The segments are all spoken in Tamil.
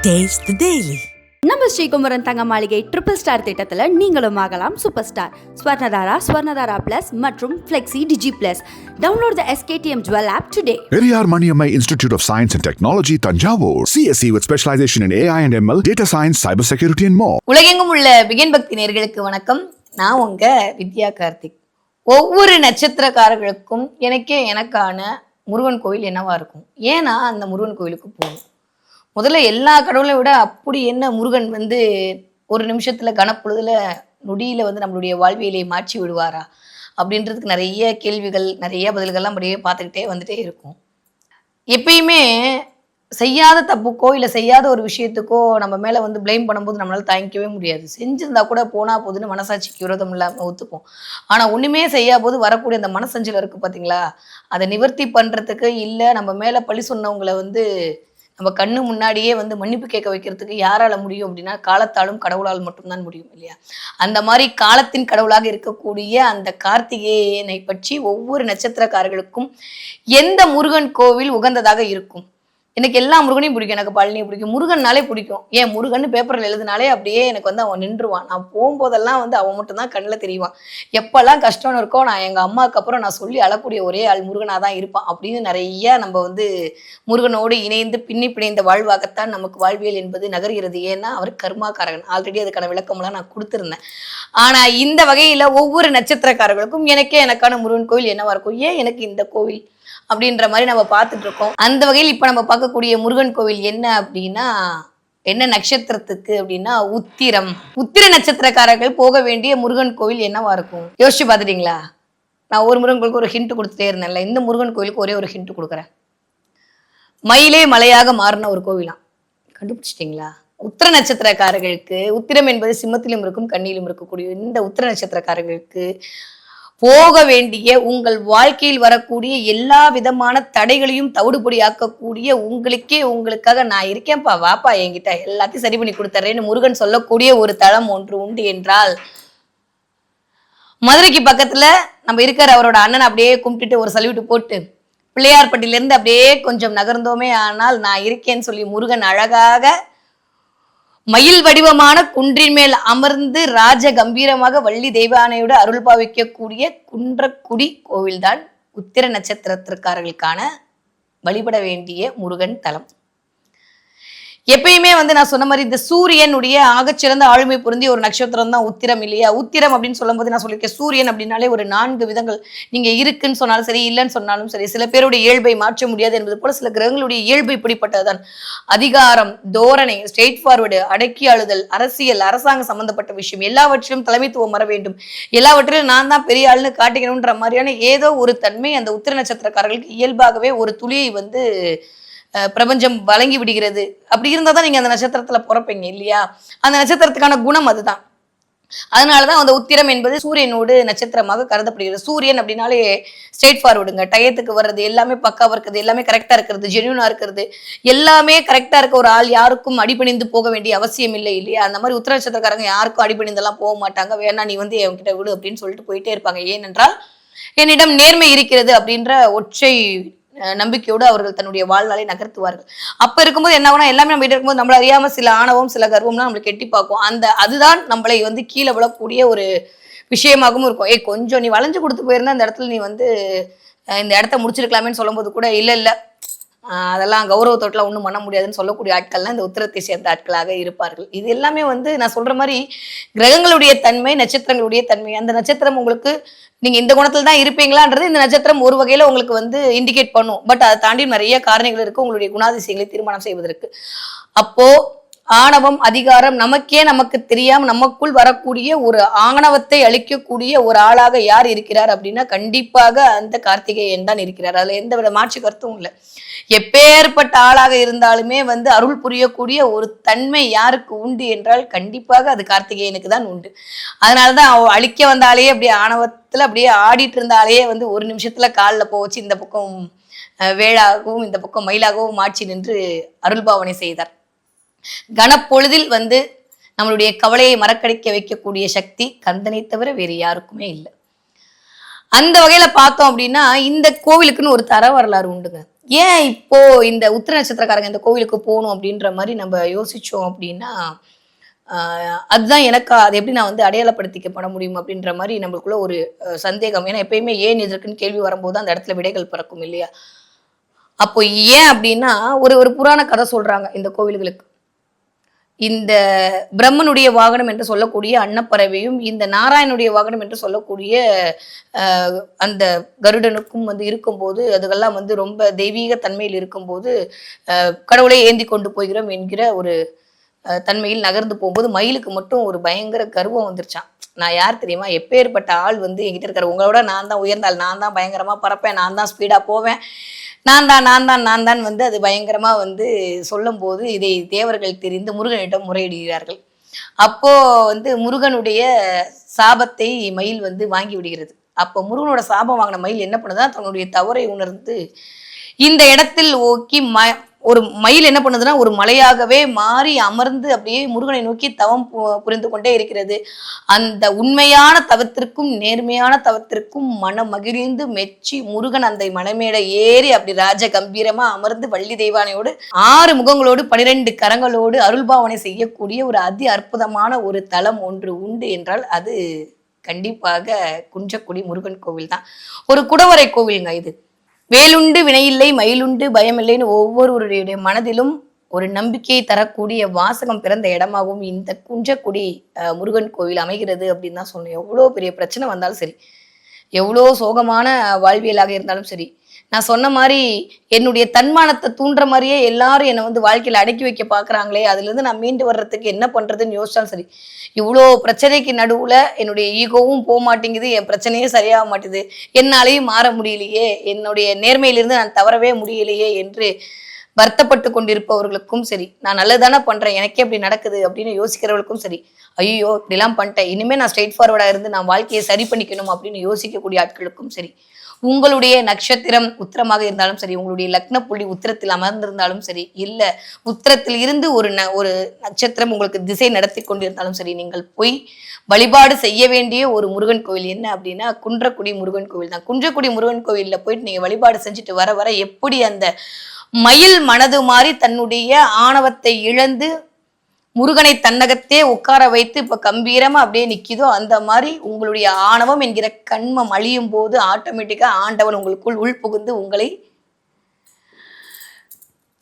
Taste the Daily. நம்ம ஸ்ரீகுமரன் தங்க மாளிகை ட்ரிபிள் ஸ்டார் திட்டத்தில் நீங்களும் ஆகலாம் சூப்பர் ஸ்டார். ஸ்வர்ணதாரா பிளஸ் மற்றும் flexi digi plus. Download the SKTM Jewel app today. Periyar Maniammai Institute of Science and Technology, Tanjavur. CSE with specialization in AI and ML, data science, cyber security and more. உலகெங்கும் உள்ள பிகின் பக்தி நேயர்களுக்கு வணக்கம். நான் உங்க வித்யா கார்த்திக். ஒவ்வொரு நட்சத்திரக்காரர்களுக்கும் எனக்கான முருகன் கோவில் என்னவா இருக்கும்? ஏன்னா அந்த முருகன் கோவிலுக்கு போகணும். முதல்ல எல்லா கடவுளை விட அப்படி என்ன முருகன் வந்து ஒரு நிமிஷத்துல கனப்பொழுதுல நொடியில வந்து நம்மளுடைய வாழ்வியலை மாற்றி விடுவாரா அப்படின்றதுக்கு நிறைய கேள்விகள், நிறைய பதில்கள்லாம் அப்படியே பார்த்துக்கிட்டே வந்துட்டே இருக்கும். எப்பயுமே செய்யாத தப்புக்கோ இல்லை செய்யாத ஒரு விஷயத்துக்கோ நம்ம மேலே வந்து பிளேம் பண்ணும்போது நம்மளால தாங்கிக்கவே முடியாது. செஞ்சிருந்தா கூட போனா போதுன்னு மனசாட்சிக்கு விரோதம் இல்லாமல் ஒத்துப்போம். ஆனால் ஒன்றுமே செய்யா போது வரக்கூடிய அந்த மனசஞ்சல் இருக்குது பார்த்தீங்களா, அதை நிவர்த்தி பண்ணுறதுக்கு இல்லை நம்ம மேலே பழி சொன்னவங்களை வந்து நம்ம கண்ணு முன்னாடியே வந்து மன்னிப்பு கேட்க வைக்கிறதுக்கு யாரால முடியும் அப்படின்னா காலத்தாலும் கடவுளால் மட்டும்தான் முடியும் இல்லையா? அந்த மாதிரி காலத்தின் கடவுளாக இருக்கக்கூடிய அந்த கார்த்திகேயனை பற்றி ஒவ்வொரு நட்சத்திரக்காரர்களுக்கும் எந்த முருகன் கோவில் உகந்ததாக இருக்கும்? எனக்கு எல்லா முருகனையும் பிடிக்கும். எனக்கு பழனியை பிடிக்கும், முருகன்னாலே பிடிக்கும். ஏன் முருகன் பேப்பரில் எழுதினாலே அப்படியே எனக்கு வந்து அவன் நின்றுவான். நான் போகும்போதெல்லாம் வந்து அவன் மட்டும்தான் கண்ணில் தெரிவான். எப்பெல்லாம் கஷ்டம்னு இருக்கோ நான் எங்கள் அம்மாவுக்கு அப்புறம் நான் சொல்லி அழக்கூடிய ஒரே ஆள் முருகனாக தான் இருப்பான் அப்படின்னு நிறைய நம்ம வந்து முருகனோடு இணைந்து பிணைந்த வாழ்வாகத்தான் நமக்கு வாழ்வியல் என்பது நகர்கிறது. ஏன்னா அவர் கர்மாக்காரகன். ஆல்ரெடி அதுக்கான விளக்கமெல்லாம் நான் கொடுத்துருந்தேன். ஆனால் இந்த வகையில் ஒவ்வொரு நட்சத்திரக்காரர்களுக்கும் எனக்கான முருகன் கோவில் என்னவா இருக்கும், ஏன் எனக்கு இந்த கோவில் அப்படின்ற மாதிரி நம்ம பார்த்துட்டு இருக்கோம். அந்த வகையில் இப்ப நம்ம பார்க்கக்கூடிய முருகன் கோவில் என்ன அப்படின்னா, என்ன நட்சத்திரத்துக்கு அப்படின்னா உத்திர நட்சத்திரக்காரர்கள் போக வேண்டிய முருகன் கோவில் என்னவா இருக்கும் யோசிச்சு பார்த்துட்டீங்களா? நான் ஒரு முருகன் கோயிலுக்கு ஒரு ஹிண்ட் கொடுத்துட்டே இருந்தேன்ல, இந்த முருகன் கோயிலுக்கு ஒரே ஒரு ஹிண்ட் கொடுக்குறேன். மயிலே மலையாக மாறின ஒரு கோவிலாம். கண்டுபிடிச்சிட்டீங்களா? உத்திர நட்சத்திரக்காரர்களுக்கு, உத்திரம் என்பது சிம்மத்திலும் இருக்கும் கண்ணியிலும் இருக்கக்கூடிய இந்த உத்திர நட்சத்திரக்காரர்களுக்கு போக வேண்டிய, உங்கள் வாழ்க்கையில் வரக்கூடிய எல்லா விதமான தடைகளையும் தவிடுபொடியாக்கக்கூடிய, உங்களுக்காக நான் இருக்கேன்ப்பா, வாப்பா என்கிட்ட எல்லாத்தையும் சரி பண்ணி கொடுத்துறேன்னு முருகன் சொல்லக்கூடிய ஒரு தளம் ஒன்று உண்டு என்றால் மதுரைக்கு பக்கத்துல நம்ம இருக்கிற அவரோட அண்ணன் அப்படியே கும்பிட்டுட்டு ஒரு சல்யூட் போட்டு பிள்ளையார்பட்டியிலிருந்து அப்படியே கொஞ்சம் நகர்ந்தோமே ஆனால் நான் இருக்கேன்னு சொல்லி முருகன் அழகாக மயில் வடிவமான குன்றின் மேல் அமர்ந்து ராஜ கம்பீரமாக வள்ளி தெய்வானையோடு அருள் பாவிக்கக்கூடிய குன்றக்குடி கோவில்தான் உத்திர நட்சத்திரத்திற்காரர்களுக்கான வழிபட வேண்டிய முருகன் தலம். எப்பயுமே வந்து நான் சொன்ன மாதிரி இந்த சூரியனுடைய ஆகச்சிறந்த ஆளுமை பொருந்திய ஒரு நட்சத்திரம் தான் உத்திரம் இல்லையா? உத்திரம் அப்படின்னு சொல்லும் போது நான் சொல்லியிருக்கேன், சூரியன் அப்படின்னாலே ஒரு 4 விதங்கள். நீங்க இருக்குன்னு சொன்னாலும் சரி, இல்லைன்னு சொன்னாலும் சரி, சில பேருடைய இயல்பை மாற்ற முடியாது என்பது போல சில கிரகங்களுடைய இயல்பு இப்படிப்பட்டதுதான். அதிகாரம், தோரணை, ஸ்ட்ரெயிட் ஃபார்வர்டு, அடக்கி ஆளுதல், அரசியல், அரசாங்கம் சம்பந்தப்பட்ட விஷயம் எல்லாவற்றிலும் தலைமைத்துவம் வர வேண்டும், எல்லாவற்றிலும் நான் தான் பெரிய ஆளுன்னு காட்டிக்கணும்ன்ற மாதிரியான ஏதோ ஒரு தன்மை அந்த உத்திர நட்சத்திரக்காரர்களுக்கு இயல்பாகவே ஒரு துளியை வந்து பிரபஞ்சம் வழங்கி விடுகிறது. அப்படி இருந்தால் தான் நீங்கள் அந்த நட்சத்திரத்தில் பிறப்பீங்க இல்லையா? அந்த நட்சத்திரத்துக்கான குணம் அதுதான். அதனாலதான் அந்த உத்திரம் என்பது சூரியனோடு நட்சத்திரமாக கருதப்படுகிறது. சூரியன் அப்படின்னாலே ஸ்ட்ரெயிட் ஃபார்வர்டுங்க, டயத்துக்கு வர்றது, எல்லாமே பக்காவாக இருக்கிறது, எல்லாமே கரெக்டாக இருக்கிறது, ஜென்யூனாக இருக்கிறது, எல்லாமே கரெக்டாக இருக்க ஒரு ஆள் யாருக்கும் அடிபணிந்து போக வேண்டிய அவசியம் இல்லை இல்லையா? அந்த மாதிரி உத்திர நட்சத்திரக்காரங்க யாருக்கும் அடிபணிந்தெல்லாம் போக மாட்டாங்க. வேணா நீ வந்து என்கிட்ட விடு அப்படின்னு சொல்லிட்டு போயிட்டே இருப்பாங்க. ஏனென்றால் என்னிடம் நேர்மை இருக்கிறது அப்படின்ற ஒற்றை நம்பிக்கையோடு அவர்கள் தன்னுடைய வாழ்நாளை நகர்த்துவார்கள். அப்ப இருக்கும்போது என்ன ஆகும்னா, எல்லாமே நம்ம கிட்ட இருக்கும்போது நம்மள அறியாம சில ஆணவம் சில கர்வம்லாம் நம்மளுக்கு எட்டி பார்க்கும். அதுதான் நம்மளை வந்து கீழே விழக்கூடிய ஒரு விஷயமாகவும் இருக்கும். கொஞ்சம் நீ வளைஞ்சு கொடுத்து போயிருந்தா இந்த இடத்துல நீ வந்து இந்த இடத்த முடிச்சிருக்கலாமேன்னு சொல்லும் போது கூட இல்ல அதெல்லாம் கௌரவத்தோட்டெல்லாம் ஒன்றும் பண்ண முடியாதுன்னு சொல்லக்கூடிய ஆட்கள்லாம் இந்த உத்திரத்தை சேர்ந்த ஆட்களாக இருப்பார்கள். இது எல்லாமே வந்து நான் சொல்ற மாதிரி கிரகங்களுடைய தன்மை, நட்சத்திரங்களுடைய தன்மை. அந்த நட்சத்திரம் உங்களுக்கு நீங்க இந்த குணத்துல தான் இருப்பீங்களான்றது இந்த நட்சத்திரம் ஒரு வகையில உங்களுக்கு வந்து இண்டிகேட் பண்ணும். பட் அதை தாண்டி நிறைய காரணங்கள் இருக்கு உங்களுடைய குணாதிசயங்களை தீர்மானம் செய்வதற்கு. அப்போ ஆணவம், அதிகாரம், நமக்கு தெரியாம நமக்குள் வரக்கூடிய ஒரு ஆணவத்தை அழிக்கக்கூடிய ஒரு ஆளாக யார் இருக்கிறார் அப்படின்னா கண்டிப்பாக அந்த கார்த்திகேயன் தான் இருக்கிறார். அதுல எந்த வித மாற்று கருத்தும் இல்லை. எப்பேற்பட்ட ஆளாக இருந்தாலுமே வந்து அருள் புரியக்கூடிய ஒரு தன்மை யாருக்கு உண்டு என்றால் கண்டிப்பாக அது கார்த்திகேயனுக்கு தான் உண்டு. அதனாலதான் அழிக்க வந்தாலே அப்படியே ஆணவத்துல அப்படியே ஆடிட்டு இருந்தாலே வந்து ஒரு நிமிஷத்துல காலில் போச்சு இந்த பக்கம் வேளாகவும் இந்த பக்கம் மயிலாகவும் மாற்றி நின்று அருள் பாவனை செய்தார். கனப்பொழுதில் வந்து நம்மளுடைய கவலையை மறக்கடிக்க வைக்கக்கூடிய சக்தி கந்தனை தவிர வேறு யாருக்குமே இல்லை. அந்த வகையில பார்த்தோம் அப்படின்னா இந்த கோவிலுக்குன்னு ஒரு தர வரலாறு உண்டுங்க. ஏன் இப்போ இந்த உத்திர நட்சத்திரக்காரங்க இந்த கோவிலுக்கு போகணும் அப்படின்ற மாதிரி நம்ம யோசிச்சோம் அப்படின்னா, அதுதான் எனக்கா அது எப்படி நான் வந்து அடையாளப்படுத்திக்கப்பட முடியும் அப்படின்ற மாதிரி நம்மளுக்குள்ள ஒரு சந்தேகம். ஏன்னா எப்பயுமே ஏன் எதற்குன்னு கேள்வி வரும்போது அந்த இடத்துல விடைகள் பிறக்கும் இல்லையா? அப்போ ஏன் அப்படின்னா ஒரு புராண கதை சொல்றாங்க இந்த கோவில்களுக்கு. இந்த பிரம்மனுடைய வாகனம் என்று சொல்லக்கூடிய அன்னப்பறவையும், இந்த நாராயணனுடைய வாகனம் என்று சொல்லக்கூடிய அந்த கருடனுக்கும் வந்து இருக்கும்போது, அதுகெல்லாம் வந்து ரொம்ப தெய்வீக தன்மையில் இருக்கும்போது, கடவுளை ஏந்தி கொண்டு போகிறோம் என்கிற ஒரு தன்மையில் நகர்ந்து போகும்போது, மயிலுக்கு மட்டும் ஒரு பயங்கர கர்வம் வந்துருச்சான். நான் யார் தெரியுமா? எப்பேற்பட்ட ஆள் வந்து என்கிட்ட இருக்காரு. உங்களோட நான் தான் உயர்ந்த ஆள். நான் தான் பயங்கரமா பறப்பேன். நான் தான் ஸ்பீடா போவேன். நான் தான் வந்து அது பயங்கரமா வந்து சொல்லும்போது, இதை தேவர்கள் தெரிந்து முருகனிடம் முறையிடுகிறார்கள். அப்போ வந்து முருகனுடைய சாபத்தை மயில் வந்து வாங்கி விடுகிறது. அப்போ முருகனோட சாபம் வாங்கின மயில் என்ன பண்ணுதுன்னா, தன்னுடைய தவறை உணர்ந்து இந்த இடத்தில் ஓக்கி ஒரு மயில் என்ன பண்ணுதுன்னா, ஒரு மலையாகவே மாறி அமர்ந்து அப்படியே முருகனை நோக்கி தவம் புரிந்து கொண்டே இருக்கிறது. அந்த உண்மையான தவத்திற்கும் நேர்மையான தவத்திற்கும் மனம் மகிழ்ந்து மெச்சி முருகன் அந்த மலைமேடை ஏறி அப்படி ராஜ கம்பீரமா அமர்ந்து வள்ளி தெய்வானையோடு 6 முகங்களோடு 12 கரங்களோடு அருள்பாவனை செய்யக்கூடிய ஒரு அதி அற்புதமான ஒரு தலம் ஒன்று உண்டு என்றால் அது கண்டிப்பாக குன்றக்குடி முருகன் கோவில் தான். ஒரு குடவரை கோவிலுங்க இது. வேலுண்டு வினையில்லை, மயிலுண்டு பயமில்லைன்னு ஒவ்வொருவருடைய மனதிலும் ஒரு நம்பிக்கையை தரக்கூடிய வாசகம் பிறந்த இடமாகவும் இந்த குன்றக்குடி முருகன் கோவில் அமைகிறது அப்படின்னு தான் சொன்னேன். எவ்வளோ பெரிய பிரச்சனை வந்தாலும் சரி, எவ்வளோ சோகமான வாழ்வியலாக இருந்தாலும் சரி, நான் சொன்ன மாதிரி என்னுடைய தன்மானத்தை தூண்டுற மாதிரியே எல்லாரும் என்னை வந்து வாழ்க்கையில அடக்கி வைக்க பாக்குறாங்களே, அதுல இருந்து நான் மீண்டு வர்றதுக்கு என்ன பண்றதுன்னு யோசிச்சாலும் சரி, இவ்வளோ பிரச்சனைக்கு நடுவுல என்னுடைய ஈகோவும் போக மாட்டேங்குது, என் பிரச்சனையே சரியாக மாட்டேது, என்னாலையும் மாற முடியலையே, என்னுடைய நேர்மையிலிருந்து நான் தவறவே முடியலையே என்று வருத்தப்பட்டு கொண்டிருப்பவர்களுக்கும் சரி, நான் நல்லதானே பண்றேன், எனக்கே அப்படி நடக்குது அப்படின்னு யோசிக்கிறவர்களுக்கும் சரி, ஐயோ இப்படிலாம் பண்ணிட்டேன், இனிமே நான் ஸ்ட்ரெயிட் ஃபார்வர்டா இருந்து நான் வாழ்க்கையை சரி பண்ணிக்கணும் அப்படின்னு யோசிக்கக்கூடிய ஆட்களுக்கும் சரி, உங்களுடைய நட்சத்திரம் உத்திரமாக இருந்தாலும் சரி, உங்களுடைய லக்ன புள்ளி உத்திரத்தில் அமர்ந்திருந்தாலும் சரி, இல்ல உத்திரத்தில் இருந்து ஒரு நட்சத்திரம் உங்களுக்கு திசை நடத்தி கொண்டிருந்தாலும் சரி, நீங்கள் போய் வழிபாடு செய்ய வேண்டிய ஒரு முருகன் கோவில் என்ன அப்படின்னா குன்றக்குடி முருகன் கோவில் தான். குன்றக்குடி முருகன் கோவில்ல போயிட்டு நீங்க வழிபாடு செஞ்சுட்டு வர வர எப்படி அந்த மயில் மனது மாறி தன்னுடைய ஆணவத்தை இழந்து முருகனை தன்னகத்தே உட்கார வைத்து இப்ப கம்பீரமா அப்படியே நிக்குதோ, அந்த மாதிரி உங்களுடைய ஆணவம் என்கிற கண்மம் அழியும் போது ஆட்டோமேட்டிக்கா ஆண்டவன் உங்களுக்குள் உள் புகுந்து உங்களை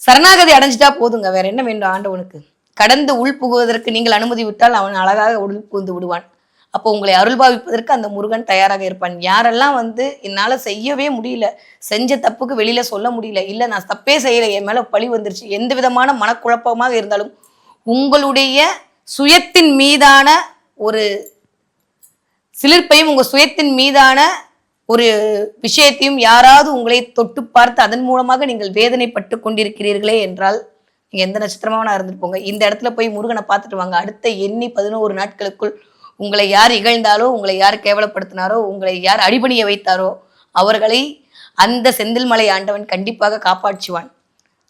சரணாகதி அடைஞ்சிட்டா போதுங்க. வேற என்ன வேண்டும் ஆண்டவனுக்கு? கடந்து உள் புகுவதற்கு நீங்கள் அனுமதி விட்டால் அவன் அழகாக உள் புகுந்து விடுவான். அப்போ உங்களை அருள்பாவிப்பதற்கு அந்த முருகன் தயாராக இருப்பான். யாரெல்லாம் வந்து என்னால செய்யவே முடியல, செஞ்ச தப்புக்கு வெளியில சொல்ல முடியல, இல்ல நான் தப்பே செய்யல, என் மேல பழி வந்துருச்சு, எந்த விதமான மனக்குழப்பமாக இருந்தாலும் உங்களுடைய சுயத்தின் மீதான ஒரு சிலிர்ப்பையும் உங்க சுயத்தின் மீதான ஒரு விஷயத்தையும் யாராவது உங்களை தொட்டு பார்த்து அதன் மூலமாக நீங்கள் வேதனைப்பட்டு கொண்டிருக்கிறீர்களே என்றால் நீங்க எந்த நட்சத்திரமான இருந்துட்டு போங்க, இந்த இடத்துல போய் முருகனை பார்த்துட்டு வாங்க. அடுத்த எண்ணி 11 நாட்களுக்குள் உங்களை யார் இகழ்ந்தாரோ, உங்களை யார் கேவலப்படுத்தினாரோ, உங்களை யார் அடிபணிய வைத்தாரோ அவர்களை அந்த செந்தில்மலை ஆண்டவன் கண்டிப்பாக காப்பாற்றுவான்.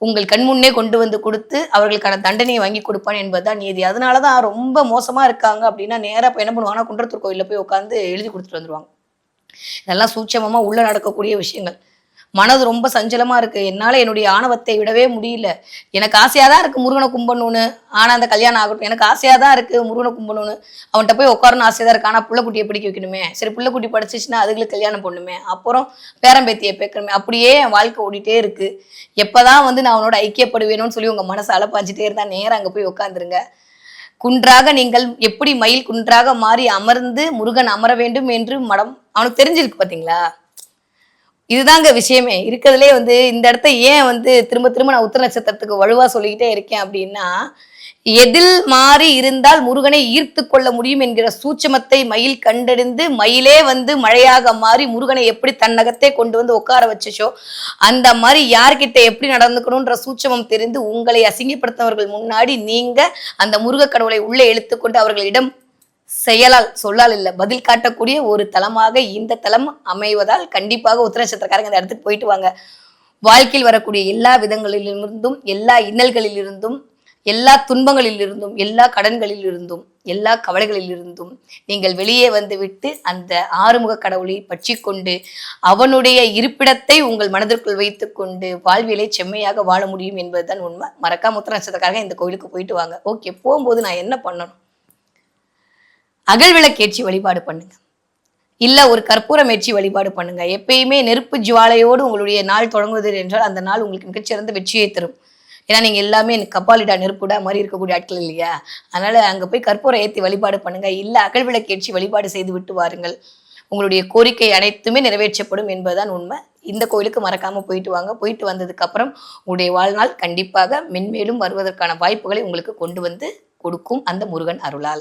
உங்கள் கண்முன்னே கொண்டு வந்து கொடுத்து அவர்களுக்கான தண்டனையை வாங்கி கொடுப்பான் என்பதுதான் நீதி. அதனாலதான் ரொம்ப மோசமா இருக்காங்க அப்படின்னா நேரா போய் என்ன பண்ணுவாங்கன்னா குன்றத்தூர் கோயில்ல போய் உட்காந்து எழுதி கொடுத்துட்டு வந்துருவாங்க. இதெல்லாம் சூட்சமமா உள்ள நடக்கக்கூடிய விஷயங்கள். மனது ரொம்ப சஞ்சலமா இருக்கு, என்னால என்னுடைய ஆணவத்தை விடவே முடியல, எனக்கு ஆசையாதான் இருக்கு முருகனை கும்பிடணும்னு, ஆனா அந்த கல்யாணம் ஆகட்டும், எனக்கு ஆசையாதான் இருக்கு முருகனை கும்பிடணும்னு, அவன்கிட்ட போய் உட்காரணும் ஆசையாதான் இருக்கு, ஆனா புள்ளக்குட்டியை பிடிக்க வைக்கணுமே, சரி புள்ளக்குட்டி படிச்சிச்சுன்னா அதுகளுக்கு கல்யாணம் பண்ணுமே, அப்புறம் பேரம்பேத்தியை பேக்கணுமே, அப்படியே என் வாழ்க்கை ஓடிட்டே இருக்கு, எப்பதான் வந்து நான் அவனோட ஐக்கியப்படுவேணும்னு சொல்லி உங்க மனசை அலப்பாஞ்சிட்டே இருந்தா நேரம் அங்க போய் உட்காந்துருங்க. குன்றாக நீங்கள் எப்படி மயில் குன்றாக மாறி அமர்ந்து முருகன் அமர வேண்டும் என்று மடம் அவனுக்கு தெரிஞ்சிருக்கு பாத்தீங்களா? இதுதாங்க விஷயமே. இருக்கிறதுலே வந்து இந்த இடத்த ஏன் வந்து திரும்ப திரும்ப நான் உத்திர நட்சத்திரத்துக்கு வலுவா சொல்லிக்கிட்டே இருக்கேன் அப்படின்னா, எதில் மாறி இருந்தால் முருகனை ஈர்த்து கொள்ள முடியும் என்கிற சூட்சமத்தை மயில் கண்டறிந்து மயிலே வந்து மழையாக மாறி முருகனை எப்படி தன்னகத்தே கொண்டு வந்து உட்கார வச்சுச்சோ அந்த மாதிரி யார்கிட்ட எப்படி நடந்துக்கணும்ன்ற சூட்சமம் தெரிந்து உங்களை அசிங்கப்படுத்தவர்கள் முன்னாடி நீங்க அந்த முருக கடவுளை உள்ளே இழுத்துக்கொண்டு அவர்களிடம் செயலால் சொல்லால் இல்ல பதில் காட்டக்கூடிய ஒரு தலமாக இந்த தலம் அமைவதால் கண்டிப்பாக உத்திர நட்சத்திரக்காரங்க இந்த இடத்துக்கு போயிட்டு வாங்க. வாழ்க்கையில் வரக்கூடிய எல்லா விதங்களிலிருந்தும் எல்லா இன்னல்களிலிருந்தும் எல்லா துன்பங்களில் இருந்தும், எல்லா கடன்களில் இருந்தும், எல்லா கவலைகளில் இருந்தும் நீங்கள் வெளியே வந்து விட்டு அந்த ஆறுமுக கடவுளை பற்றி கொண்டு அவனுடைய இருப்பிடத்தை உங்கள் மனதிற்குள் வைத்துக் கொண்டு வாழ்வியலை செம்மையாக வாழ முடியும் என்பதுதான் உண்மை. மறக்காம உத்திர நட்சத்திரக்காரங்க இந்த கோயிலுக்கு போயிட்டு வாங்க. ஓகே, போகும்போது நான் என்ன பண்ணணும்? அகல் விளக்கேற்றி வழிபாடு பண்ணுங்க, இல்ல ஒரு கற்பூரம் ஏற்றி வழிபாடு பண்ணுங்க. எப்பயுமே நெருப்பு ஜுவாலையோடு உங்களுடைய நாள் தொடங்குவது என்றால் அந்த நாள் உங்களுக்கு மிகச்சிறந்த வெற்றியை தரும். ஏன்னா நீங்க எல்லாமே கப்பாலிடா நெருப்புடா மாதிரி இருக்கக்கூடிய ஆட்கள் இல்லையா? அதனால அங்க போய் கற்பூரம் ஏற்றி வழிபாடு பண்ணுங்க, இல்ல அகல் விளக்கேற்றி வழிபாடு செய்து விட்டு வாருங்கள். உங்களுடைய கோரிக்கை அனைத்துமே நிறைவேற்றப்படும் என்பதுதான் உண்மை. இந்த கோயிலுக்கு மறக்காம போயிட்டு வாங்க. போயிட்டு வந்ததுக்கு அப்புறம் உங்களுடைய வாழ்நாள் கண்டிப்பாக மென்மேலும் வருவதற்கான வாய்ப்புகளை உங்களுக்கு கொண்டு வந்து கொடுக்கும் அந்த முருகன் அருளால்.